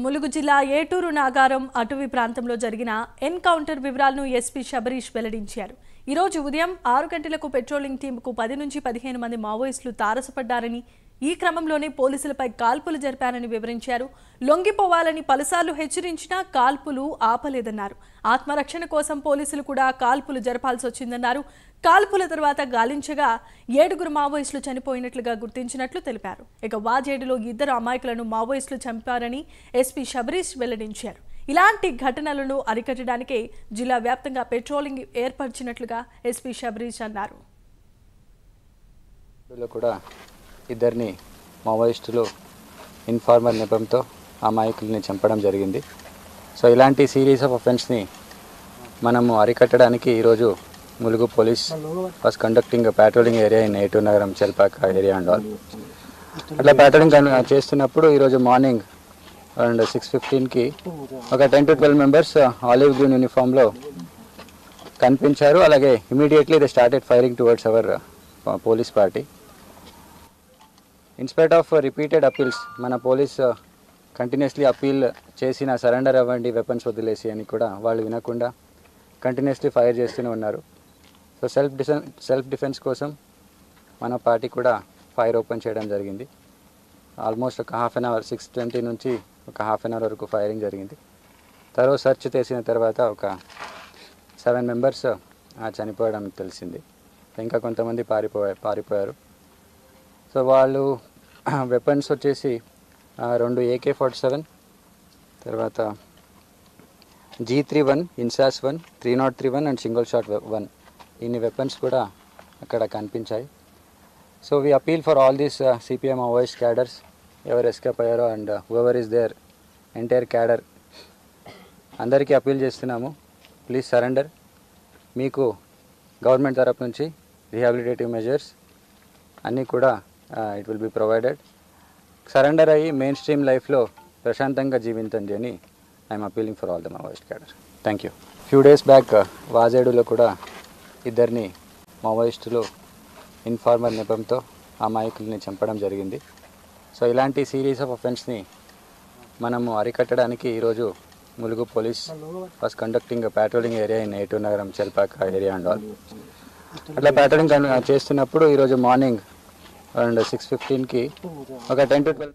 ములుగు జిల్లా ఏటూరు నాగారం అటవీ ప్రాంతంలో జరిగిన ఎన్కౌంటర్ వివరాలను ఎస్పీ శబరీష్ వెల్లడించారు. ఈ రోజు ఉదయం 6 గంటలకు పెట్రోలింగ్ టీంకు 10 నుంచి 15 మంది మావోయిస్టులు తారసపడ్డారని, ఈ క్రమంలోనే పోలీసులపై కాల్పులు జరిపారని వివరించారు. లొంగిపోవాలని పలుసార్లు హెచ్చరించినా కాల్పులు ఆపలేదన్నారు. ఆత్మరక్షణ కోసం పోలీసులు కూడా కాల్పులు జరపాల్సి వచ్చిందన్నారు. కాల్పుల తర్వాత గాలించగా 7 మావోయిస్టులు చనిపోయినట్లుగా గుర్తించినట్లు తెలిపారు. ఇక వాజేడులో 2 అమాయకులను మావోయిస్టులు చంపారని ఎస్పీ శబరీష్ వెల్లడించారు. ఇలాంటి ఘటనలను అరికట్టడానికే జిల్లా వ్యాప్తంగా పెట్రోలింగ్ ఏర్పరిచినట్లుగా ఎస్పీ శబరీష్ అన్నారు. ఇద్దరిని మావోయిస్టులు ఇన్ఫార్మర్ నెపంతో అమాయకుల్ని చంపడం జరిగింది. సో ఇలాంటి సిరీస్ ఆఫ్ అఫెన్స్ని మనము అరికట్టడానికి ఈరోజు Mulugu police was conducting patrolling area in Eturunagaram Chelpaka area and all. అట్లా ప్యాట్రోలింగ్ చేస్తున్నప్పుడు ఈరోజు మార్నింగ్ అరౌండ్ 6:15కి ఒక 10 to 12 మెంబర్స్ ఆలివ్ గ్రీన్ యూనిఫామ్లో కనిపించారు. అలాగే immediately they started firing towards our police party. In spite of repeated appeals మన పోలీస్ కంటిన్యూస్లీ అపీల్ చేసిన సరెండర్ అవ్వండి, వెపన్స్ వదిలేసి అని కూడా వాళ్ళు వినకుండా కంటిన్యూస్లీ ఫైర్ చేస్తూనే ఉన్నారు. సో సెల్ఫ్ డిఫెన్స్ కోసం మన పార్టీ కూడా ఫైర్ ఓపెన్ చేయడం జరిగింది. ఆల్మోస్ట్ ఒక హాఫ్ అన్ అవర్ 6:20 నుంచి ఒక హాఫ్ అన్ అవర్ వరకు ఫైరింగ్ జరిగింది. సర్చ్ చేసిన తర్వాత ఒక 7 మెంబర్స్ చనిపోవడం తెలిసింది. ఇంకా కొంతమంది పారిపోయారు. సో వాళ్ళు వెపన్స్ వచ్చేసి 2 AK-47, తర్వాత G31, INSAS 1, 303 and single shot 1 ఇన్ని వెపన్స్ కూడా అక్కడ కనిపించాయి. So we appeal for all these CPM Maoist cadres, ఎవరు ఎస్కేప్ అయ్యారో and whoever is there entire cadre అందరికీ అపీల్ చేస్తున్నాము, ప్లీజ్ సరెండర్. మీకు గవర్నమెంట్ తరపు నుంచి రీహాబిలిటేటివ్ మెజర్స్ అన్నీ కూడా it will be provided. Surrender అయ్యి మెయిన్ స్ట్రీమ్ లైఫ్లో ప్రశాంతంగా జీవించండి అని I'm appealing for all the Maoist cadre. Thank you. Few days back వాజేడులో కూడా 2 మావోయిస్టులు ఇన్ఫార్మర్ నెపంతో అమాయకుల్ని చంపడం జరిగింది. సో ఇలాంటి సిరీస్ ఆఫ్ అఫెన్స్ని మనము అరికట్టడానికి ఈరోజు Mulugu police was conducting patrolling area in Eturunagaram Chelpaka area and all. అట్లా ప్యాట్రోలింగ్ చేస్తున్నప్పుడు ఈరోజు మార్నింగ్ అరౌండ్ 6:15కి ఒక 10 to 12